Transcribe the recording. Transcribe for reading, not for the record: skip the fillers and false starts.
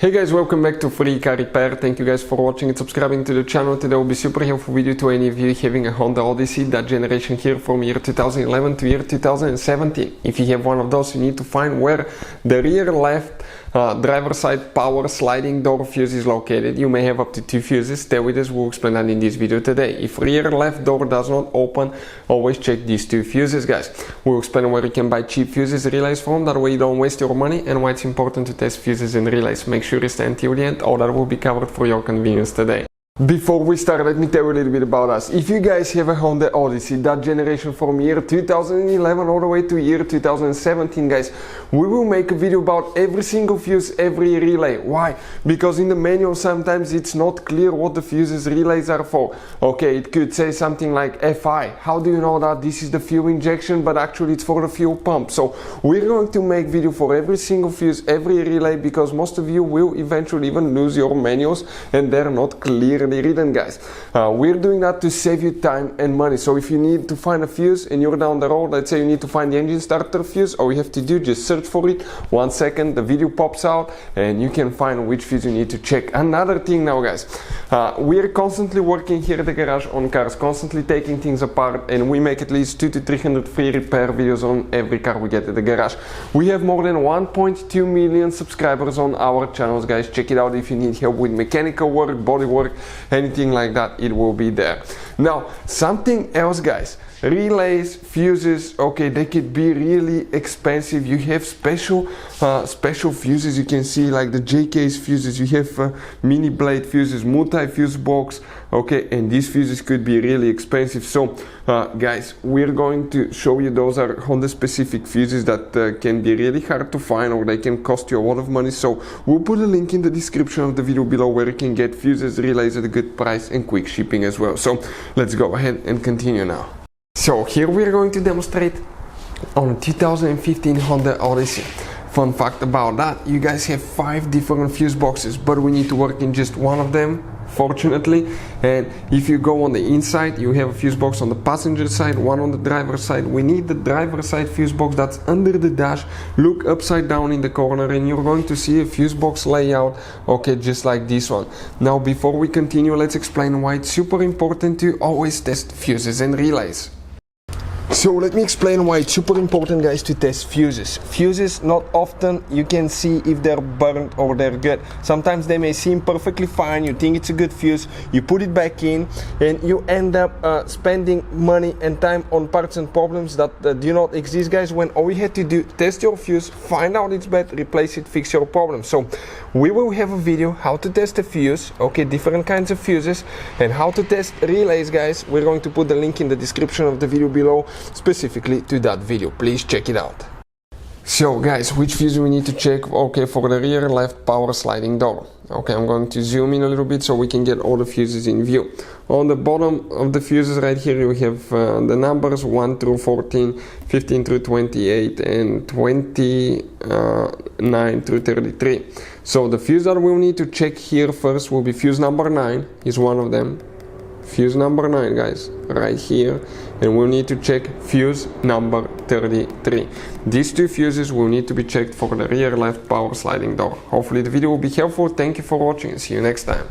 Hey guys, welcome back to Free Car Repair. Thank you guys for watching and subscribing to the channel. Today will be super helpful video to any of you having a Honda Odyssey, that generation here from year 2011 to year 2017. If you have one of those, you need to find where the rear left driver side power sliding door fuse is located. You may have up to 2 fuses. Stay with us, we'll explain that in this video today. If rear left door does not open, always check these 2 fuses, guys. We'll explain where you can buy cheap fuses relays from, that way you don't waste your money, and why it's important to test fuses and relays. Make sure you stay until the end, all that will be covered for your convenience today. Before we start, let me tell you a little bit about us. If you guys have a Honda Odyssey, that generation from year 2011 all the way to year 2017, guys, we will make a video about every single fuse, every relay. Why? Because in the manual sometimes it's not clear what the fuses relays are for. Okay, it could say something like FI. How do you know that this is the fuel injection, but actually it's for the fuel pump? So we're going to make video for every single fuse, every relay, because most of you will eventually even lose your manuals and they're not clearly written, guys. We're doing that to save you time and money. So if you need to find a fuse and you're down the road, let's say you need to find the engine starter fuse, all you have to do, just search for it. 1 second, the video pops out and you can find which fuse you need to check. Another thing now, guys, we're constantly working here at the garage on cars, constantly taking things apart, and we make at least 200 to 300 free repair videos on every car we get at the garage. We have more than 1.2 million subscribers on our channels, guys. Check it out if you need help with mechanical work, body work, anything like that, it will be there. Now, something else, guys. Relays, fuses, okay, they could be really expensive. You have special fuses, you can see, like the J-case fuses. You have mini blade fuses, multi-fuse box, okay, and these fuses could be really expensive. So guys, we're going to show you, those are Honda specific fuses that can be really hard to find, or they can cost you a lot of money. So we'll put a link in the description of the video below where you can get fuses, relays at a good price and quick shipping as well. So let's go ahead and continue now. So here we're going to demonstrate on a 2015 Honda Odyssey. Fun fact about that, you guys have 5 different fuse boxes, but we need to work in just one of them, fortunately. And if you go on the inside, you have a fuse box on the passenger side, one on the driver's side. We need the driver's side fuse box that's under the dash. Look upside down in the corner and you're going to see a fuse box layout, okay, just like this one. Now before we continue, let's explain why it's super important to always test fuses and relays. So let me explain why it's super important, guys, to test fuses. Fuses, not often you can see if they're burnt or they're good. Sometimes they may seem perfectly fine, you think it's a good fuse, you put it back in and you end up spending money and time on parts and problems that do not exist, guys, when all you had to do, test your fuse, find out it's bad, replace it, fix your problem. So we will have a video how to test a fuse, okay, different kinds of fuses, and how to test relays, guys. We're going to put the link in the description of the video below, specifically to that video. Please check it out. So guys, which fuse we need to check? Okay, for the rear left power sliding door. Okay, I'm going to zoom in a little bit so we can get all the fuses in view. On the bottom of the fuses right here, you have the numbers 1 through 14, 15 through 28, and 29 through 33. So the fuse that we'll need to check here first will be fuse number 9, is one of them. Fuse number 9, guys, right here, and we'll need to check fuse number 33. These 2 fuses will need to be checked for the rear left power sliding door. Hopefully the video will be helpful. Thank you for watching and see you next time.